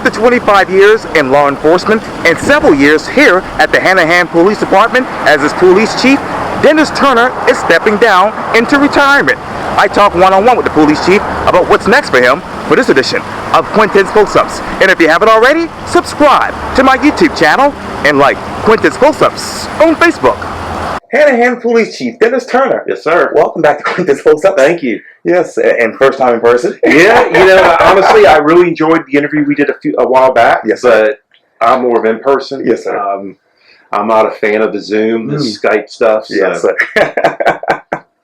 After 25 years in law enforcement and several years here at the Hanahan Police Department as its police chief, Dennis Turner is stepping down into retirement. I talk one-on-one with the police chief about what's next for him for this edition of Quintin's Close-Ups. And if you haven't already, subscribe to my YouTube channel and like Quintin's Close-Ups on Facebook. Hanahan Police Chief Dennis Turner. Yes, sir. Welcome back to Quintin's Close-Ups. Thank you. Yes, and first time in person. Yeah, honestly, I really enjoyed the interview we did a while back. Yes, sir. But I'm more of in person. Yes, sir. I'm not a fan of the Zoom, the Skype stuff. So. Yes, sir.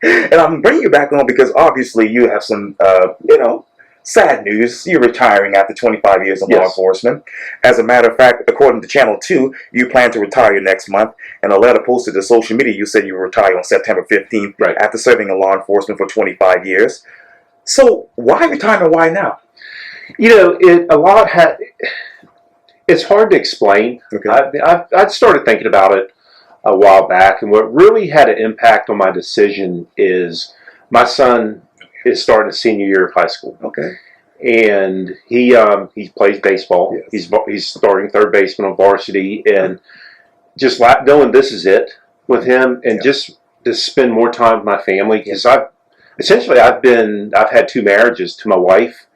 And I'm bringing you back on because obviously you have some, sad news. You're retiring after 25 years of law enforcement. As a matter of fact, according to Channel 2, you plan to retire next month. In a letter posted to social media, you said you will retire on September 15th after serving in law enforcement for 25 years. So why retirement? Why now? It's hard to explain. Okay. I started thinking about it a while back, and what really had an impact on my decision is my son is starting a senior year of high school. Okay. And he plays baseball. Yes. He's starting third baseman on varsity, and just knowing this is it with him, and just to spend more time with my family, because I've had two marriages to my wife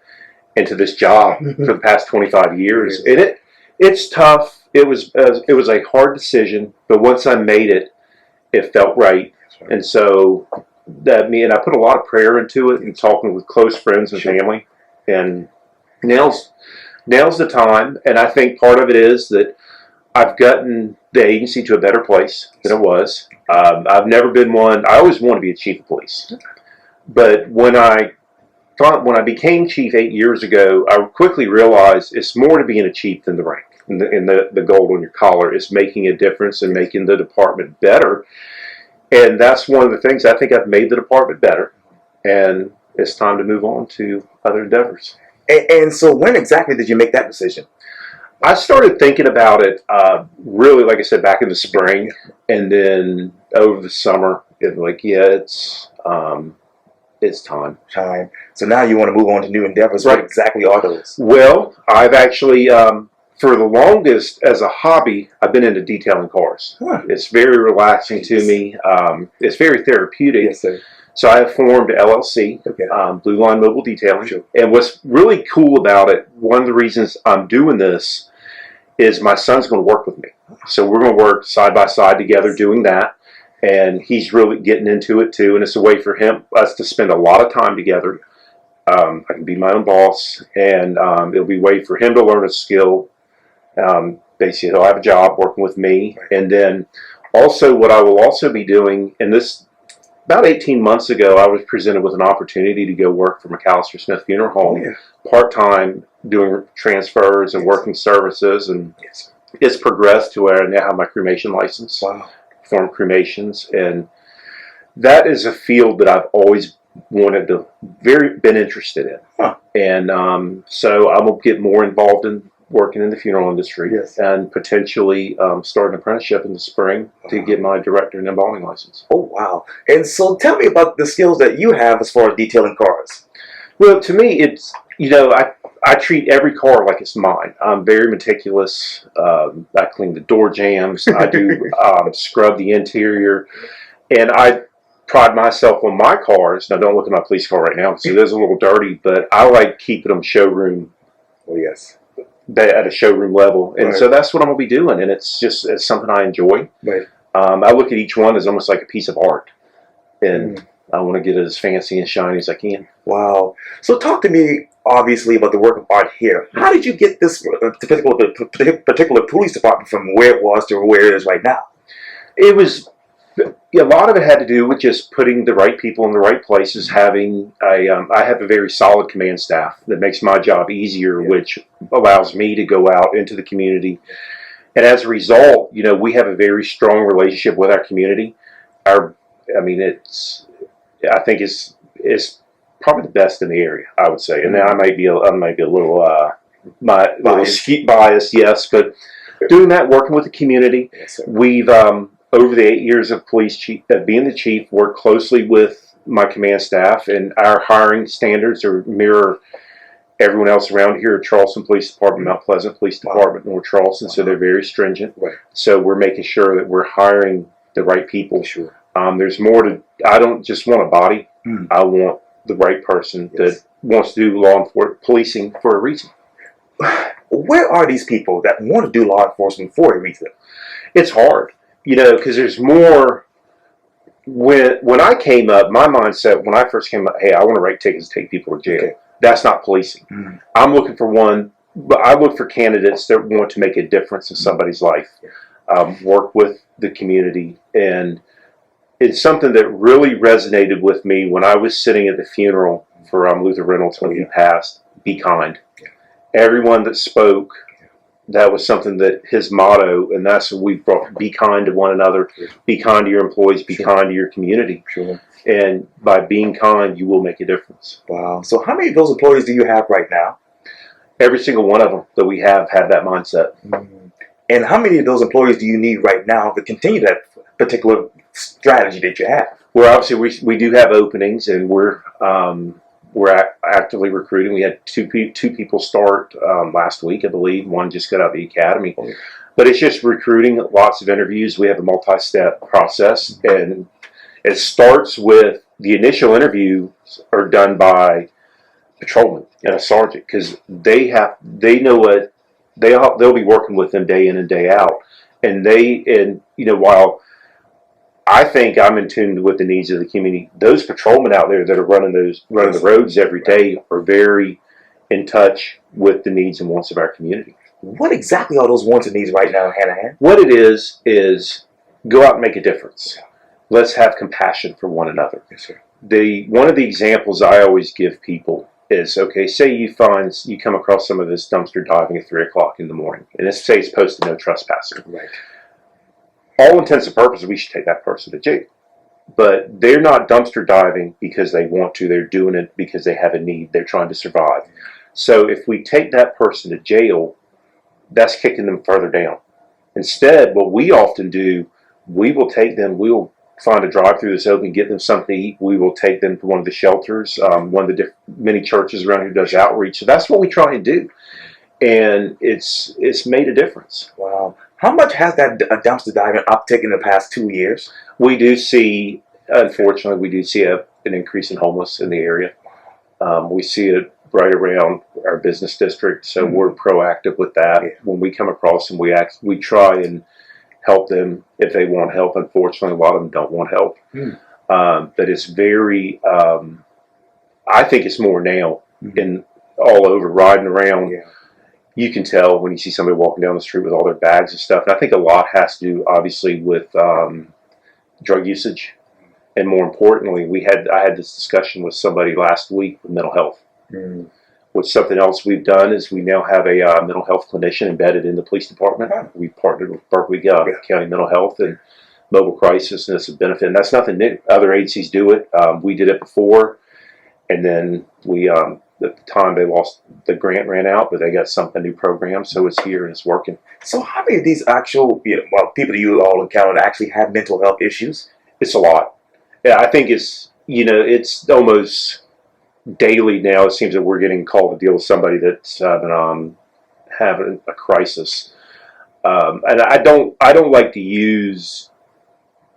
and to this job for the past 25 years, and it's tough. It was a hard decision, but once I made it, it felt right, and so. I put a lot of prayer into it and talking with close friends and family, and now's the time. And I think part of it is that I've gotten the agency to a better place than it was. I've never been one. I always wanted to be a chief of police, but when I became chief 8 years ago, I quickly realized it's more to being a chief than the rank and the gold on your collar. It's making a difference and making the department better. And that's one of the things. I think I've made the department better, and it's time to move on to other endeavors. And so when exactly did you make that decision? I started thinking about it really, like I said, back in the spring, and then over the summer, it's time. So now you want to move on to new endeavors. Right. What exactly are those? Well, I've actually... for the longest, as a hobby, I've been into detailing cars. Huh. It's very relaxing to me. It's very therapeutic. Yes, sir. So I have formed LLC, Blue Line Mobile Detailing. Sure. And what's really cool about it, one of the reasons I'm doing this, is my son's going to work with me. So we're going to work side by side together doing that. And he's really getting into it too. And it's a way for us to spend a lot of time together. I can be my own boss. And it'll be a way for him to learn a skill. Basically, he'll have a job working with me, and then also what I will also be doing, and this about 18 months ago, I was presented with an opportunity to go work for McAllister Smith Funeral Home, part-time, doing transfers and working services, and it's progressed to where I now have my cremation license, perform cremations, and that is a field that I've always been interested in, and so I'm gonna get more involved in working in the funeral industry, and potentially start an apprenticeship in the spring to get my director and embalming license. Oh, wow. And so tell me about the skills that you have as far as detailing cars. Well, to me, it's, I treat every car like it's mine. I'm very meticulous. I clean the door jambs. I do scrub the interior. And I pride myself on my cars. Now, don't look at my police car right now because it is a little dirty, but I like keeping them showroom. Oh, yes. At a showroom level, and so that's what I'm going to be doing, and it's something I enjoy. Right. I look at each one as almost like a piece of art, and I want to get it as fancy and shiny as I can. Wow. So talk to me, obviously, about the work of art here. How did you get this particular police department from where it was to where it is right now? It was... a lot of it had to do with just putting the right people in the right places. I have a very solid command staff that makes my job easier, which allows me to go out into the community. And as a result, we have a very strong relationship with our community. I think it's probably the best in the area, I would say. And now I might be a little biased, yes, but doing that, working with the community, we've over the 8 years of being the chief, worked closely with my command staff, and our hiring standards mirror Everyone else around here, Charleston Police Department, Mount Pleasant Police Department, North Charleston, so they're very stringent. Right. So we're making sure that we're hiring the right people. Sure. There's more to. I don't just want a body. I want the right person that wants to do law enforcement policing for a reason. Where are these people that want to do law enforcement for a reason? It's hard, because there's more. When I came up, my mindset when I first came up, hey, I want to write tickets, take people to jail. Okay. That's not policing. I'm looking for but I look for candidates that want to make a difference in somebody's life, work with the community, and it's something that really resonated with me when I was sitting at the funeral for Luther Reynolds when he passed. Be kind. Everyone that spoke, that was something that his motto, and that's what we brought: be kind to one another, be kind to your employees, be kind to your community. Sure. And by being kind, you will make a difference. Wow. So how many of those employees do you have right now? Every single one of them that we have that mindset. And how many of those employees do you need right now to continue that particular strategy that you have? Well, obviously, we do have openings, and we're actively recruiting. We had two people start last week, I believe. One just got out of the academy. But it's just recruiting, lots of interviews. We have a multi-step process, and it starts with the initial interviews are done by patrolmen and a sergeant, because they know what they'll be working with them day in and day out, and while I think I'm in tune with the needs of the community, those patrolmen out there that are running the roads every day are very in touch with the needs and wants of our community. What exactly are those wants and needs right now in Hanahan? What it is go out and make a difference. Let's have compassion for one another. Yes, sir. One of the examples I always give people is, okay, say you come across some of this dumpster diving at 3 o'clock in the morning, and let's say it's posted no trespassing. Right. All intents and purposes, we should take that person to jail. But they're not dumpster diving because they want to. They're doing it because they have a need. They're trying to survive. So if we take that person to jail, that's kicking them further down. Instead, what we often do, we will find a drive-through that's open, get them something to eat. We will take them to one of the shelters, one of the many churches around here does outreach. So that's what we try and do. And it's made a difference. Wow. How much has that dumpster diving uptick in the past 2 years? Unfortunately, we do see an increase in homeless in the area. We see it right around our business district, so we're proactive with that. Yeah. When we come across them, we try and help them if they want help. Unfortunately, a lot of them don't want help. But it's very, I think it's more now in all over riding around. Yeah. You can tell when you see somebody walking down the street with all their bags and stuff. And I think a lot has to do, obviously, with drug usage. And more importantly, I had this discussion with somebody last week with mental health. Which something else we've done is we now have a mental health clinician embedded in the police department. We partnered with Berkeley County Mental Health and Mobile Crisis, and it's a benefit. And that's nothing new. Other agencies do it. We did it before, and then at the time the grant ran out, but they got a new program, so it's here and it's working. So how many of these actual people you all encountered actually have mental health issues? It's a lot. Yeah, I think it's almost daily now. It seems that we're getting called to deal with somebody that's having a crisis, and I don't like to use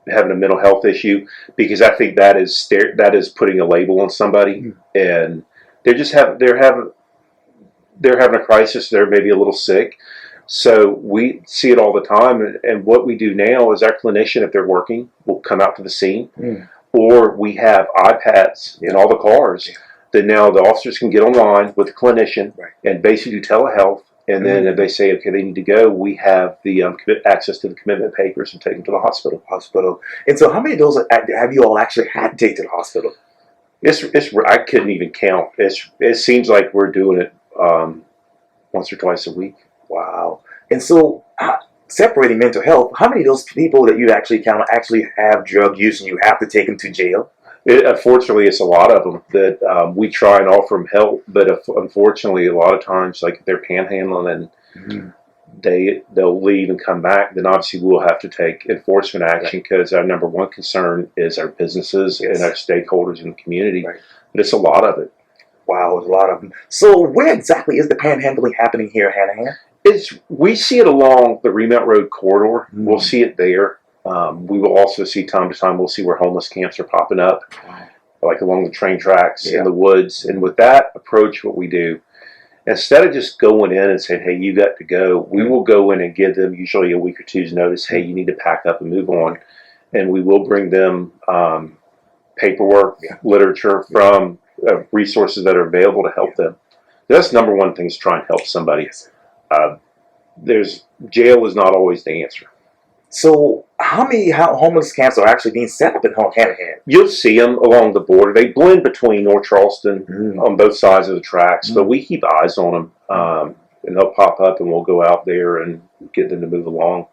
having a mental health issue, because I think that is putting a label on somebody, and they're having a crisis. They're maybe a little sick. So we see it all the time, and what we do now is our clinician, if they're working, will come out to the scene, or we have iPads in all the cars that now the officers can get online with the clinician and basically do telehealth, and then if they say, okay, they need to go, we have the access to the commitment papers and take them to the hospital. And so how many of those have you all actually had to take to the hospital? I couldn't even count. It seems like we're doing it once or twice a week. Wow. And so, separating mental health, how many of those people that you actually count actually have drug use and you have to take them to jail? Unfortunately, it's a lot of them that we try and offer them help, but unfortunately, a lot of times, like if they're panhandling and they'll leave and come back, then obviously we'll have to take enforcement action, because our number one concern is our businesses and our stakeholders in the community. But it's a lot of it. Wow, there's a lot of them. So where exactly is the panhandling happening here, Hanahan? We see it along the Remount Road corridor. Mm. We'll see it there. We will also see time to time. We'll see where homeless camps are popping up, like along the train tracks in the woods. And with that approach, what we do, instead of just going in and saying, "Hey, you got to go," we will go in and give them usually a week or two's notice. Hey, you need to pack up and move on, and we will bring them paperwork, literature from resources that are available to help them. That's number one thing, is try and help somebody. Jail is not always the answer. So how many homeless camps are actually being set up in Hanahan? You'll see them along the border. They blend between North Charleston on both sides of the tracks, but we keep eyes on them, and they'll pop up, and we'll go out there and get them to move along.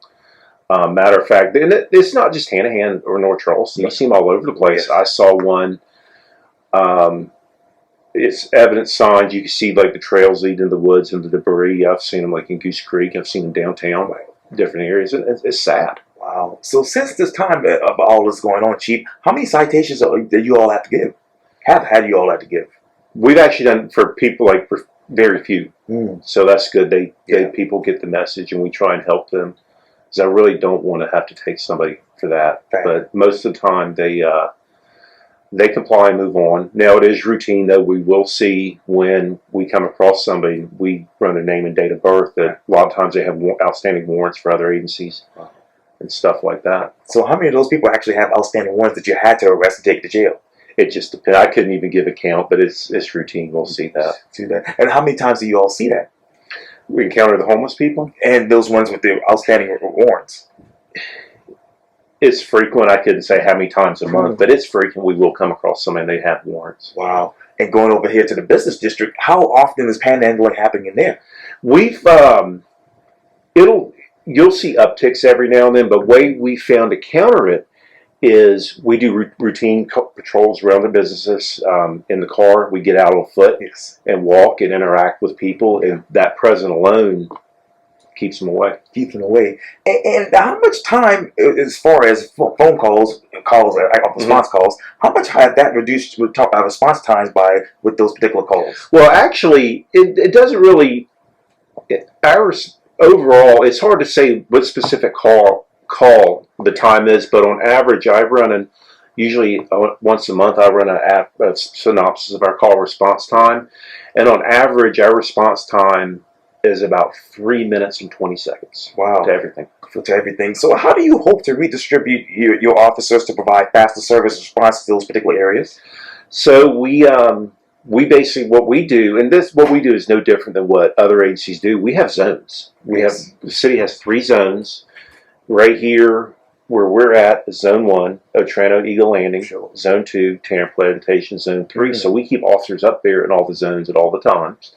Matter of fact, and it's not just Hanahan or North Charleston. You see them all over the place. I saw one. It's evidence signs. You can see like the trails leading in the woods and the debris. I've seen them like in Goose Creek. I've seen them downtown, different areas. And it's sad. Wow. So since this time of all this going on, Chief, how many citations did you all have to give? Have had you all had to give? We've actually done for people for very few. So that's good. People get the message, and we try and help them. Because I really don't want to have to take somebody for that. But most of the time, they comply and move on. Now, it is routine, though. We will see when we come across somebody, we run their name and date of birth. That a lot of times they have outstanding warrants for other agencies and stuff like that. So how many of those people actually have outstanding warrants that you had to arrest and take to jail? It just depends. I couldn't even give a count, but it's routine. We'll see that. And how many times do you all see that? We encounter the homeless people? And those ones with the outstanding warrants? It's frequent. I couldn't say how many times a month, but it's frequent. We will come across somebody and they have warrants. Wow. And going over here to the business district, how often is panhandling happening in there? You'll see upticks every now and then, but the way we found to counter it is we do routine patrols around the businesses. In the car, we get out on foot and walk and interact with people, and that presence alone keeps them away. Keeps them away. And how much time, as far as phone calls, response calls, how much had that reduced response times by with those particular calls? Well, actually, it doesn't really. Overall, it's hard to say what specific call the time is, but on average, I run usually once a month. I run a synopsis of our call response time, and on average, our response time is about 3 minutes and 20 seconds. Wow. To everything. To everything. So how do you hope to redistribute your officers to provide faster service response to those particular areas? So we basically, what we do is no different than what other agencies do. We have zones. The city has 3 zones. Right here where we're at is Zone 1, Otranto, Eagle Landing. Zone 2, Tarrant Plantation. Zone 3. So we keep officers up there in all the zones at all the times.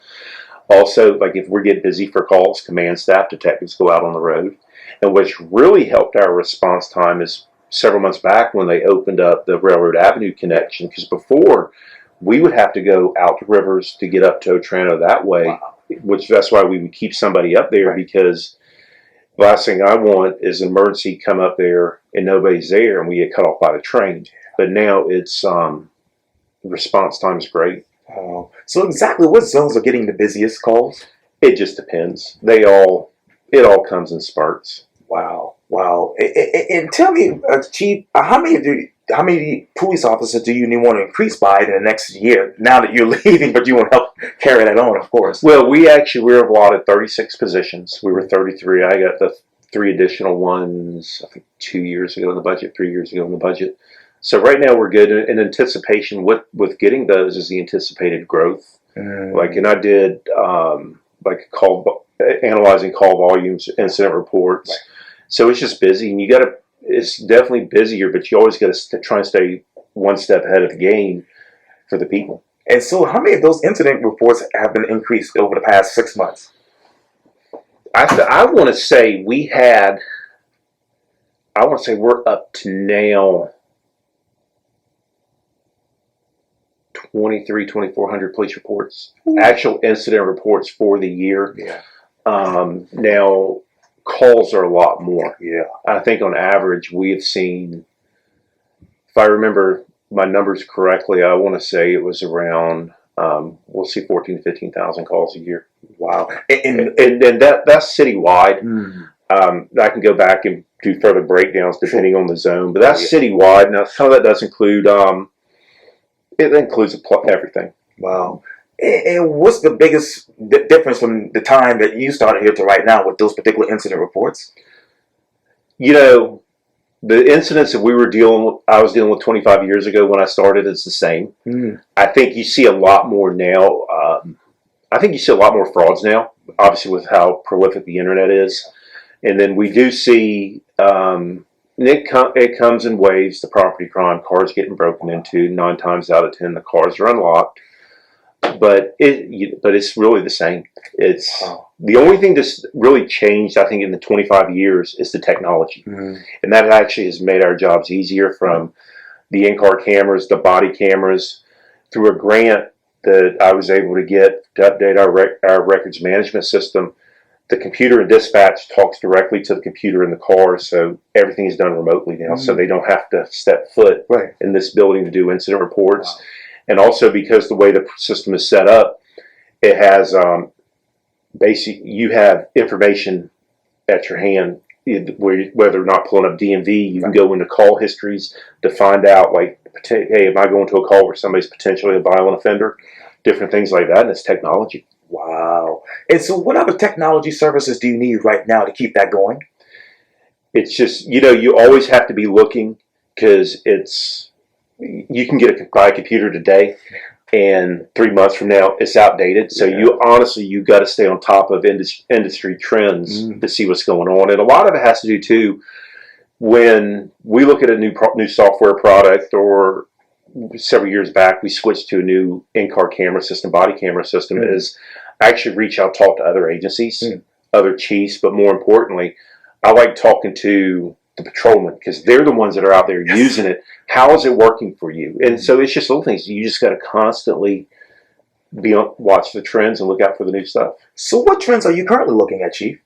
Also, like if we're getting busy for calls, command staff, detectives go out on the road. And what's really helped our response time is several months back when they opened up the Railroad Avenue connection, because before we would have to go out to Rivers to get up to Otranto that way, which that's why we would keep somebody up there, because the last thing I want is an emergency come up there and nobody's there and we get cut off by the train. But now it's response time is great. So exactly what zones are getting the busiest calls? It just depends. It all comes in spurts. Wow. And tell me, Chief, how many police officers do you want to increase by in the next year? Now that you're leaving, but you want to help carry that on, of course. Well, we're allotted 36 positions. We were 33. I got the 3 additional ones, I think 2 years ago in the budget, 3 years ago in the budget. So right now we're good. In anticipation with getting those is the anticipated growth. And I did analyzing call volumes, incident reports. So it's just busy, and it's definitely busier, but you always got to try and stay one step ahead of the game for the people. And so how many of those incident reports have been increased over the past 6 months? I want to say we're up to now 2,400 police reports, actual incident reports for the year. Now, calls are a lot more. I think on average we have seen, if I remember my numbers correctly, I want to say it was around we'll see 14 to 15,000 calls a year. Wow. And that's citywide. I can go back and do further breakdowns depending on the zone, but that's citywide. Now, some of that does include, it includes everything. Wow. And what's the biggest difference from the time that you started here to right now with those particular incident reports? You know, the incidents that I was dealing with 25 years ago when I started is the same. I think you see a lot more now. I think you see a lot more frauds now, obviously with how prolific the internet is. And then we do see, it comes in waves, the property crime, cars getting broken into. 9 times out of 10, the cars are unlocked. But it's really the same. It's the only thing that's really changed, I think, in the 25 years is the technology. And that actually has made our jobs easier, from the in-car cameras, the body cameras, through a grant that I was able to get to update our records management system. The computer in dispatch talks directly to the computer in the car, so everything is done remotely now, so they don't have to step foot in this building to do incident reports. And also, because the way the system is set up, it has basically, you have information at your hand, whether or not pulling up DMV, you can go into call histories to find out, like, hey, am I going to a call where somebody's potentially a violent offender? Different things like that, and it's technology. Wow. And so what other technology services do you need right now to keep that going? It's just, you always have to be looking, because you can buy a computer today, and 3 months from now it's outdated. So you got to stay on top of industry trends to see what's going on. And a lot of it has to do too, when we look at a new software product, or several years back we switched to a new in-car camera system, body camera system, is actually reach out, talk to other agencies, other chiefs, but more importantly, I like talking to the patrolmen, because they're the ones that are out there using it. How is it working for you? And so it's just little things. You just got to constantly watch the trends and look out for the new stuff. So what trends are you currently looking at, Chief?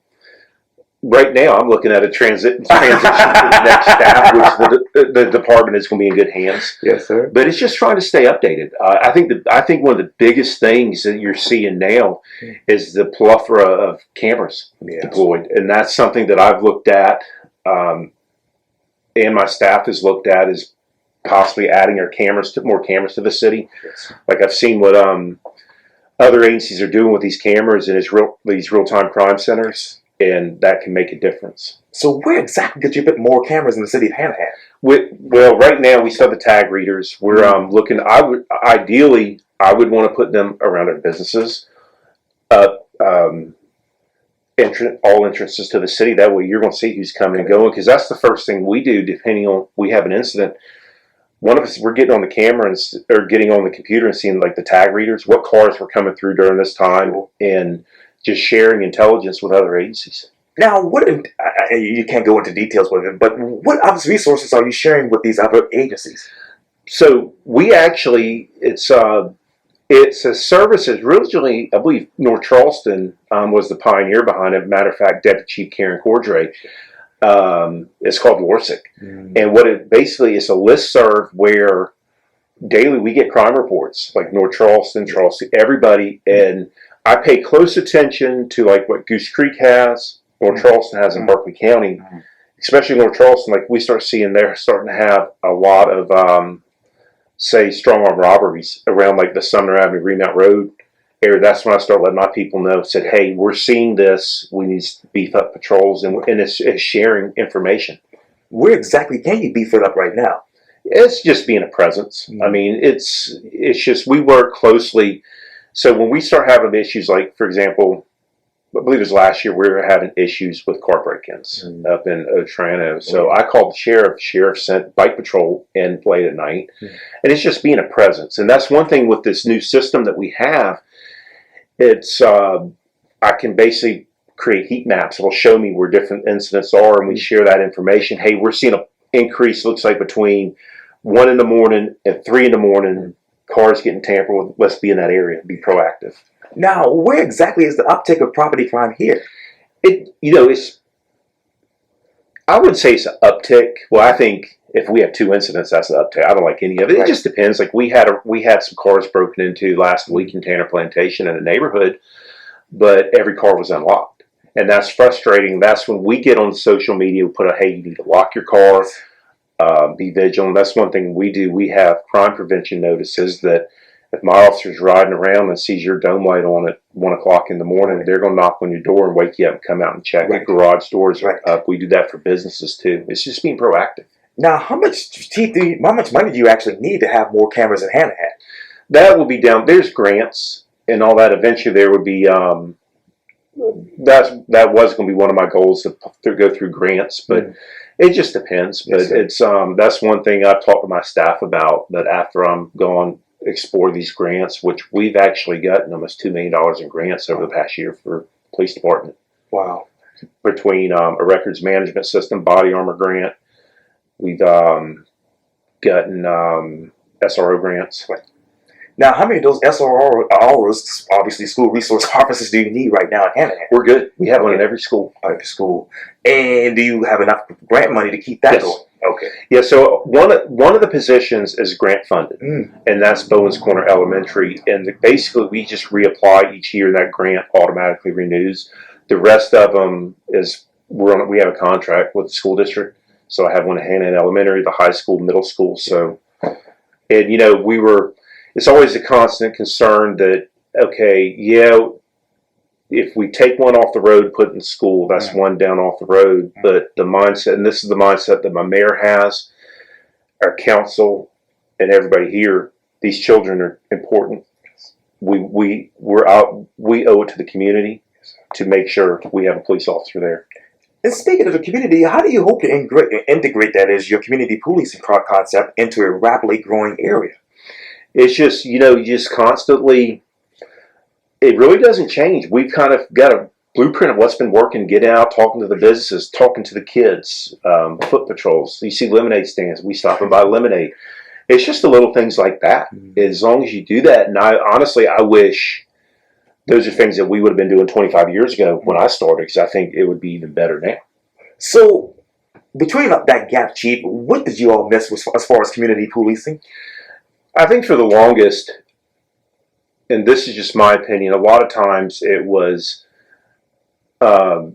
Right now, I'm looking at a transition to the next staff, which the department is going to be in good hands. Yes, sir. But it's just trying to stay updated. I think one of the biggest things that you're seeing now is the plethora of cameras deployed, and that's something that I've looked at, and my staff has looked at, is possibly adding more cameras to the city. Yes. Like, I've seen what other agencies are doing with these cameras in these real-time crime centers. And that can make a difference. So where exactly could you put more cameras in the city of Hanahan? Well, right now we still have the tag readers. We're looking. Ideally, I would want to put them around our businesses, all entrances to the city. That way, you're going to see who's coming and going, because that's the first thing we do. Depending on, we have an incident, one of us, we're getting on the camera or getting on the computer and seeing, like, the tag readers, what cars were coming through during this time, and just sharing intelligence with other agencies. Now, you can't go into details with it, but what other resources are you sharing with these other agencies? So we actually, it's a service that's originally, I believe, North Charleston was the pioneer behind it. Matter of fact, Deputy Chief Karen Cordray. It's called LORSIC. And what it basically is, a listserv where daily we get crime reports, like North Charleston, everybody, and I pay close attention to, like, what Goose Creek has, North Charleston has in Berkeley County, especially North Charleston. Like, we start seeing they're starting to have a lot of, say, strong arm robberies around, like, the Sumner Avenue, Remount Road area. That's when I start letting my people know, said, hey, we're seeing this, we need to beef up patrols, and it's sharing information. Where exactly can you beef it up right now? It's just being a presence. I mean, it's just, we work closely. So when we start having issues, like, for example, I believe it was last year, we were having issues with car break-ins up in Otranto. So I called the sheriff. Sheriff sent bike patrol in late at night. And it's just being a presence. And that's one thing with this new system that we have. It's, I can basically create heat maps. It'll show me where different incidents are, and we share that information. Hey, we're seeing an increase, looks like between 1 in the morning and 3 in the morning. Cars getting tampered with. Let's be in that area. Be proactive. Now, where exactly is the uptick of property crime here? It's, I wouldn't say it's an uptick. Well, I think If we have 2 incidents, that's up to. I don't like any of it. It just depends. Like we had some cars broken into last week in Tanner Plantation in a neighborhood, but every car was unlocked, and that's frustrating. That's when we get on social media, we put a, hey, you need to lock your car, be vigilant. That's one thing we do. We have crime prevention notices that if my officer's riding around and sees your dome light on at 1 o'clock in the morning, they're going to knock on your door and wake you up and come out and check. Right. Garage doors are up. We do that for businesses too. It's just being proactive. Now, how much money do you actually need to have more cameras in Hanahan? That will be down. There's grants and all that. Eventually, there would be. That was going to be one of my goals to go through grants, but it just depends. But it's that's one thing I've talked to my staff about. That after I'm gone, explore these grants, which we've actually gotten almost $2 million in grants over the past year for police department. Wow! Between a records management system, body armor grant, we've gotten SRO grants. Now, how many of those SROs, obviously school resource officers, do you need right now in Hanahan? We're good. We have one in every school. Every school. And do you have enough grant money to keep that going? Okay. Yeah, so one of the positions is grant funded, and that's Bowens Corner Elementary. And basically, we just reapply each year, and that grant automatically renews. The rest of them is we have a contract with the school district. So I have one at Hanahan Elementary, the high school, middle school. So, and it's always a constant concern that if we take one off the road, put in school, that's one down off the road. But the mindset, and this is the mindset that my mayor has, our council, and everybody here, these children are important. We owe it to the community to make sure we have a police officer there. And speaking of the community, how do you hope to integrate that as your community policing concept into a rapidly growing area? It's just, you just constantly, it really doesn't change. We've kind of got a blueprint of what's been working, getting out, talking to the businesses, talking to the kids, foot patrols. You see lemonade stands, we stop and buy lemonade. It's just the little things like that. As long as you do that, and I wish those are things that we would have been doing 25 years ago when I started, because I think it would be even better now. So, between that gap, Chief, what did you all miss as far as community policing? I think for the longest, and this is just my opinion, a lot of times it was, most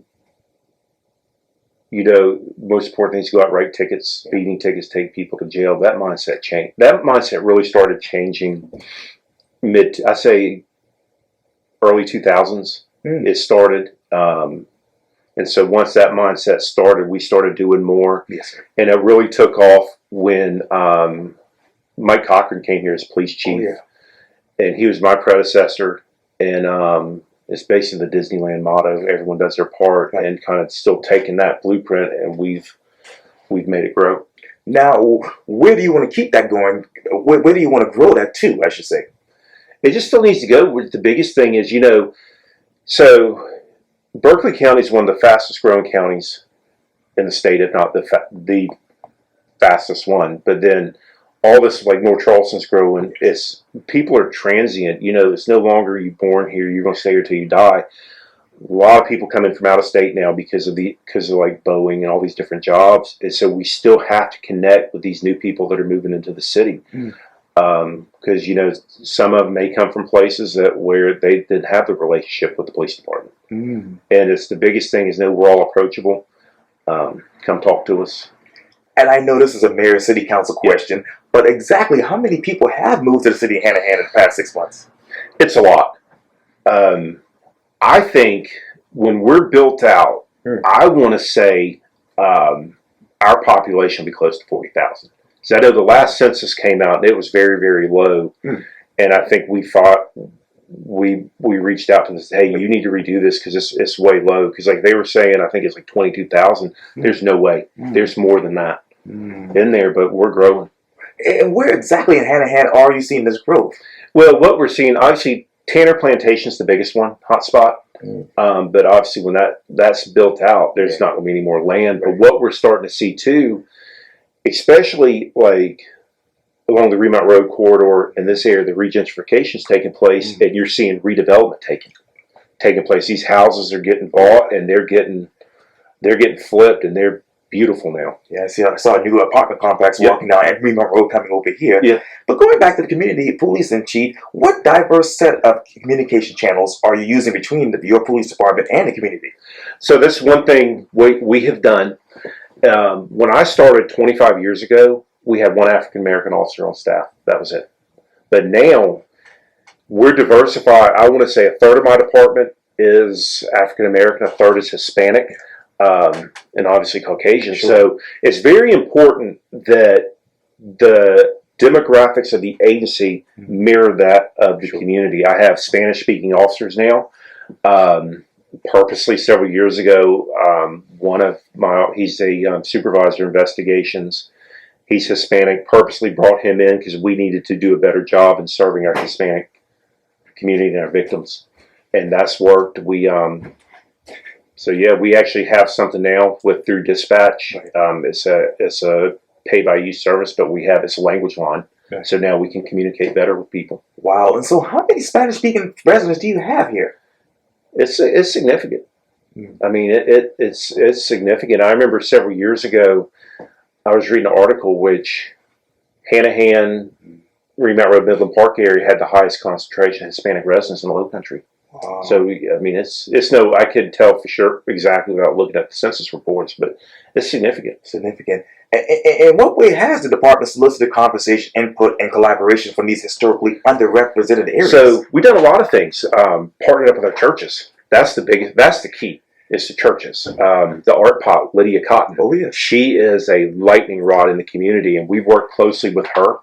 important thing is go out, write tickets, speeding tickets, take people to jail. That mindset changed. That mindset really started changing early 2000s. It started. And so once that mindset started, we started doing more. Yes, sir. And it really took off when Mike Cochran came here as police chief. Oh, yeah. And he was my predecessor. And it's basically the Disneyland motto, everyone does their part, and kind of still taking that blueprint, and we've made it grow. Now, where do you want to keep that going? Where do you want to grow that to, I should say? It just still needs to go. The biggest thing is, so Berkeley County is one of the fastest growing counties in the state, if not the fastest one. But then all this, like North Charleston's growing, people are transient. It's no longer you born here, you're going to stay here till you die. A lot of people come in from out of state now because of like Boeing and all these different jobs. And so we still have to connect with these new people that are moving into the city. Because some of them may come from places where they didn't have the relationship with the police department, and it's the biggest thing is we're all approachable. Come talk to us. And I know this is a mayor city council question, but exactly how many people have moved to the city of Hanahan in the past 6 months? It's a lot. I think when we're built out, I want to say our population will be close to 40,000. So I know the last census came out and it was very, very low. And I think we reached out to them and said, hey, you need to redo this because it's way low. Because like they were saying, I think it's like 22,000. There's no way. There's more than that in there, but we're growing. And where exactly in Hanahan are you seeing this growth? Well, what we're seeing, obviously, Tanner Plantation is the biggest one, hotspot. But obviously when that's built out, there's not going to be any more land. But what we're starting to see too, especially like along the Remount Road corridor in this area, the regentrification is taking place, and you're seeing redevelopment taking place. These houses are getting bought, and they're getting flipped, and they're beautiful now. Yeah, see, I saw a new apartment complex walking down Fremont Road coming over here. Yeah. But going back to the community policing, Chief, what diverse set of communication channels are you using between your police department and the community? So that's one thing we have done. When I started 25 years ago, we had one African American officer on staff. That was it. But now we're diversified. I want to say a third of my department is African American, a third is Hispanic, and obviously Caucasian. Sure. So it's very important that the demographics of the agency mirror that of the community. I have Spanish-speaking officers now. Purposely, several years ago, he's a supervisor of investigations. He's Hispanic. Purposely brought him in because we needed to do a better job in serving our Hispanic community and our victims, and that's worked. We actually have something now through dispatch. It's a pay by use service, but it's a language line. Okay. So now we can communicate better with people. Wow! And so, how many Spanish-speaking residents do you have here? It's significant. I mean, it's significant. I remember several years ago, I was reading an article which Hanahan, Remount Road, Midland Park area had the highest concentration of Hispanic residents in the Lowcountry. Wow. So I mean, it's no, I couldn't tell for sure exactly without looking at the census reports, but it's significant. Significant. In what way has the department solicited conversation, input, and collaboration from these historically underrepresented areas? So we've done a lot of things. Partnered up with our churches. That's the biggest. That's the key. Is the churches. The art pot, Lydia Cotton. Oh yeah. She is a lightning rod in the community, and we've worked closely with her,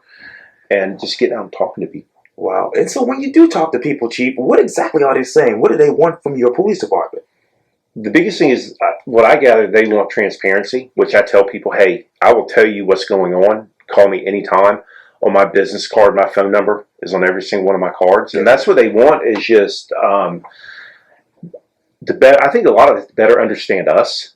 and just getting out and talking to people. Wow. And so when you do talk to people, Chief, what exactly are they saying? What do they want from your police department? The biggest thing is, what I gather, they want transparency, which I tell people, hey, I will tell you what's going on. Call me anytime. On my business card, my phone number is on every single one of my cards. And that's what they want is just, I think a lot of it better understand us,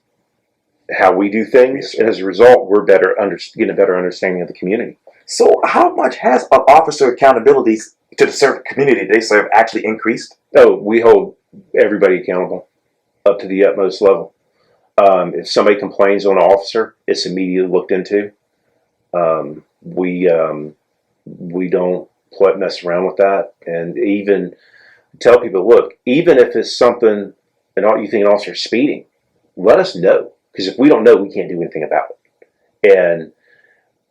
how we do things. Yes. And as a result, we're getting a better understanding of the community. So how much has officer accountabilities to the community they serve actually increased? Oh, we hold everybody accountable up to the utmost level. If somebody complains on an officer, it's immediately looked into. We don't mess around with that, and even tell people, look, even if it's something and you think an officer is speeding, let us know, because if we don't know, we can't do anything about it. And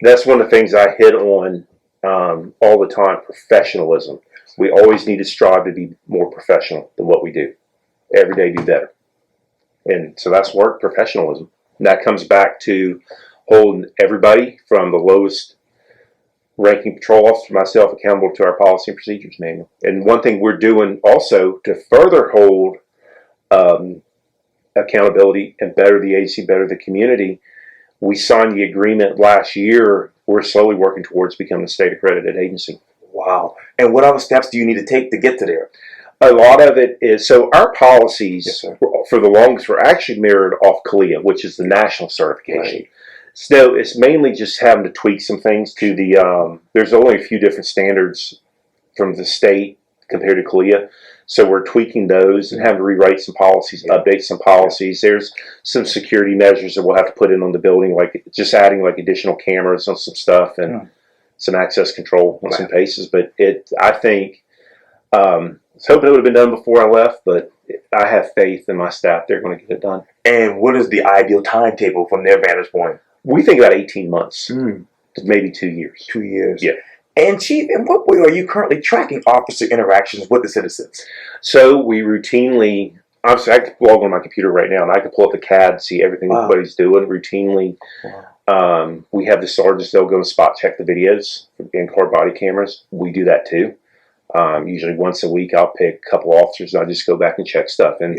that's one of the things I hit on all the time: professionalism. We always need to strive to be more professional than what we do. Every day, do better. And so that's work, professionalism. And that comes back to holding everybody from the lowest ranking patrol officer, myself, accountable to our policy and procedures manual. And one thing we're doing also to further hold accountability and better the agency, better the community, we signed the agreement last year. We're slowly working towards becoming a state accredited agency. Wow. And what other steps do you need to take to get to there? A lot of it is, so our policies, yes, for the longest, were actually mirrored off CALIA, which is the national certification. Right. So it's mainly just having to tweak some things to the, there's only a few different standards from the state compared to CALIA. So we're tweaking those and having to rewrite some policies, update some policies. There's some security measures that we'll have to put in on the building, like just adding like additional cameras on some stuff and some access control on some places. But I think, I was hoping it would have been done before I left, but I have faith in my staff. They're going to get it done. And what is the ideal timetable from their vantage point? We think about 18 months, to maybe 2 years. 2 years. Yeah. And Chief, in what way are you currently tracking officer interactions with the citizens? So we routinely, obviously I can log on my computer right now and I can pull up the CAD, see everything everybody's doing routinely. Wow. We have the sergeants, they'll go and spot check the videos from in-car body cameras. We do that too. Usually once a week I'll pick a couple officers and I'll just go back and check stuff. And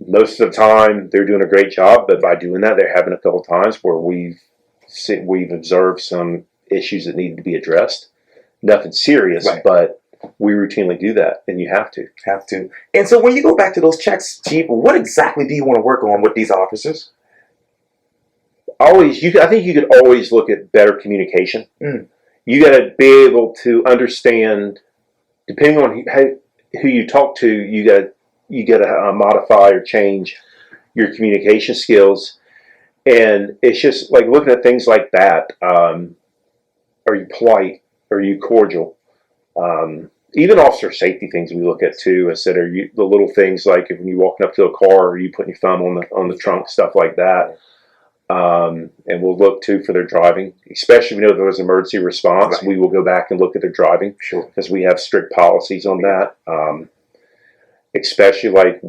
most of the time they're doing a great job, but by doing that they're having a couple times where we've observed some issues that need to be addressed. Nothing serious, but we routinely do that, and you have to. Have to. And so when you go back to those checks, Chief, what exactly do you want to work on with these officers? I think you could always look at better communication. You got to be able to understand, depending on who you talk to, you got to modify or change your communication skills. And it's just like looking at things like that. Are you polite? Are you cordial? Even officer safety things we look at too. I said, are you the little things like if when you're walking up to a car, are you putting your thumb on the trunk, stuff like that. And we'll look too for their driving, especially if we know there was emergency response. Right. We will go back and look at their driving because we have strict policies on that. Especially like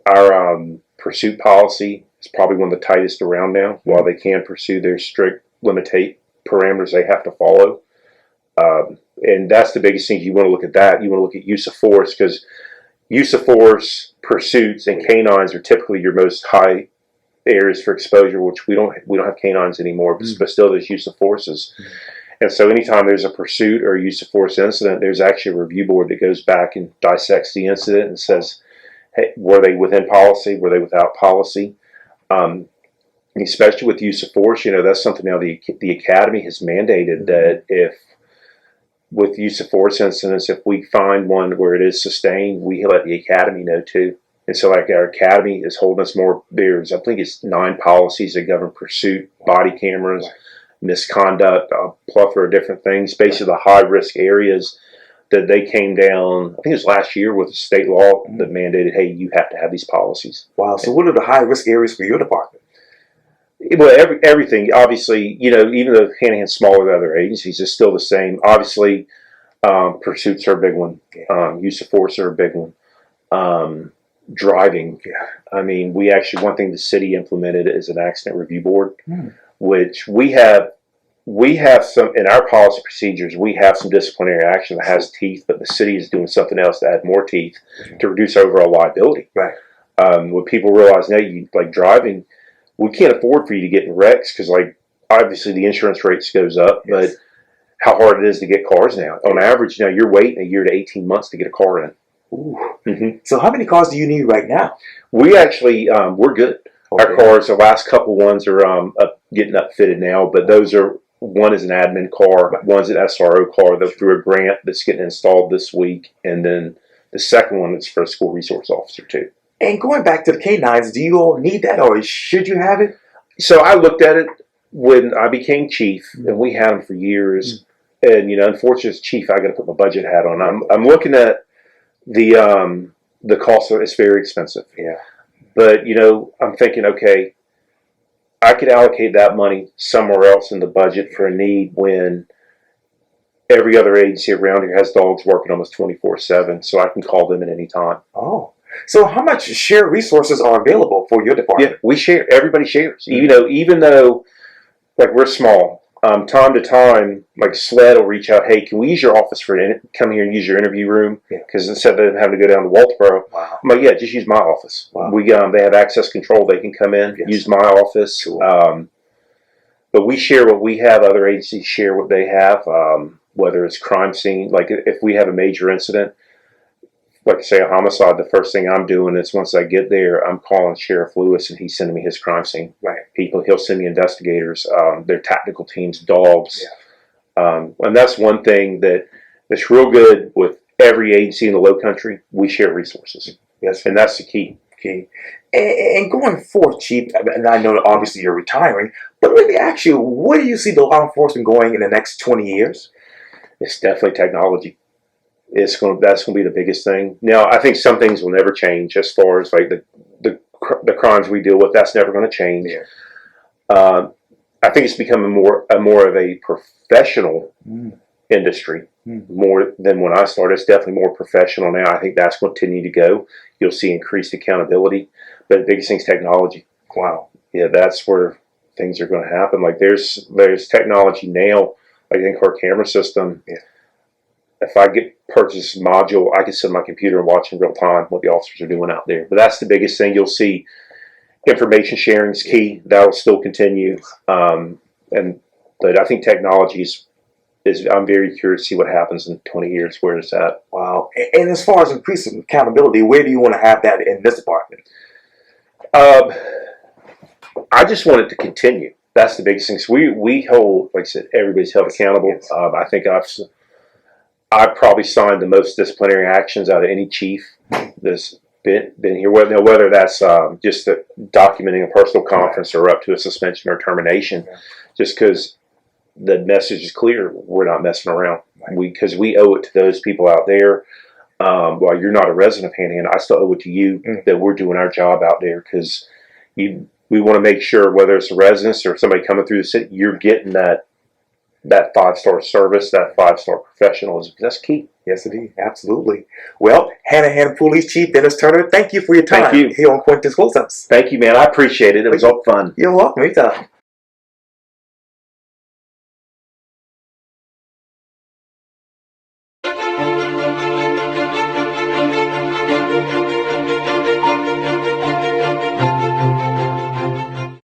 our pursuit policy is probably one of the tightest around now. While they can pursue their strict parameters they have to follow. And that's the biggest thing. You want to look at that. You want to look at use of force because use of force, pursuits, and canines are typically your most high areas for exposure, which we don't have canines anymore, but still there's use of forces. And so anytime there's a pursuit or a use of force incident, there's actually a review board that goes back and dissects the incident and says, hey, were they within policy? Were they without policy? Especially with use of force, that's something now the academy has mandated that if with use of force incidents, if we find one where it is sustained, we let the academy know too. And so like our academy is holding us more, I think it's 9 policies that govern pursuit, body cameras, misconduct, a plethora of different things, basically the high risk areas that they came down, I think it was last year with the state law that mandated, hey, you have to have these policies. Wow. So what are the high risk areas for your department? Well, everything, obviously, even though Hanahan's smaller than other agencies, it's still the same. Obviously, pursuits are a big one. Use of force are a big one. Driving. I mean, one thing the city implemented is an accident review board, which we have some, in our policy procedures, we have some disciplinary action that has teeth, but the city is doing something else to add more teeth to reduce overall liability. Right. When people realize now, like driving, we can't afford for you to get in wrecks because, like, obviously the insurance rates goes up, but how hard it is to get cars now. On average, now you're waiting a year to 18 months to get a car in. Ooh. So how many cars do you need right now? We actually, we're good. Our cars, the last couple ones are getting upfitted now, but one is an admin car, one's an SRO car that's through a grant that's getting installed this week, and then the second one is for a school resource officer too. And going back to the canines, do you all need that or should you have it? So I looked at it when I became chief, and we had them for years. And unfortunately, as chief, I got to put my budget hat on. I'm looking at the cost of it's very expensive. Yeah. But I'm thinking, okay, I could allocate that money somewhere else in the budget for a need when every other agency around here has dogs working almost 24/7, so I can call them at any time. Oh. So how much shared resources are available for your department? Yeah, we share. Everybody shares. Even though like we're small, time to time, like SLED will reach out. Hey, can we use your office come here and use your interview room? Because instead of them having to go down to Walterboro, I'm like, yeah, just use my office. Wow. They have access control. They can come in, use my office. Cool. But we share what we have. Other agencies share what they have. Whether it's crime scene, like if we have a major incident. Like say a homicide, the first thing I'm doing is once I get there, I'm calling Sheriff Lewis and he's sending me his crime scene. Right. He'll send me investigators, their tactical teams, dogs. Yeah. And that's one thing that's real good with every agency in the Low Country. We share resources. Yes. And that's the key. And going forth, Chief, and I know that obviously you're retiring, but let me ask you, where do you see the law enforcement going in the next 20 years? It's definitely technology. That's going to be the biggest thing. Now, I think some things will never change as far as like the crimes we deal with. That's never going to change. Yeah. I think it's becoming more of a professional industry more than when I started. It's definitely more professional now. I think that's going to continue to go. You'll see increased accountability, but the biggest thing is technology. Wow. Yeah, that's where things are going to happen. Like there's technology now, like the in-car camera system. Yeah. If I purchase a module, I can sit on my computer and watch in real time what the officers are doing out there. But that's the biggest thing. You'll see information sharing is key. That'll still continue. But I think technology is I'm very curious to see what happens in 20 years, where it's at. Wow. And as far as increasing accountability, where do you want to have that in this department? I just want it to continue. That's the biggest thing. So we hold, like I said, everybody's held accountable. Yes. I think I've probably signed the most disciplinary actions out of any chief. been here, whether that's just documenting a personal conference or up to a suspension or termination, just because the message is clear. We're not messing around. Because we owe it to those people out there. While you're not a resident of Hanahan, I still owe it to you that we're doing our job out there, because we want to make sure, whether it's a residents or somebody coming through the city, you're getting that 5-star service, that 5-star professionalism. That's key. Yes, indeed. Absolutely. Well, Hanahan Police Chief Dennis Turner, thank you for your time Thank you. here on Quintin's Close-Ups. Thank you, man. I appreciate it. It was all fun. You're welcome. Anytime.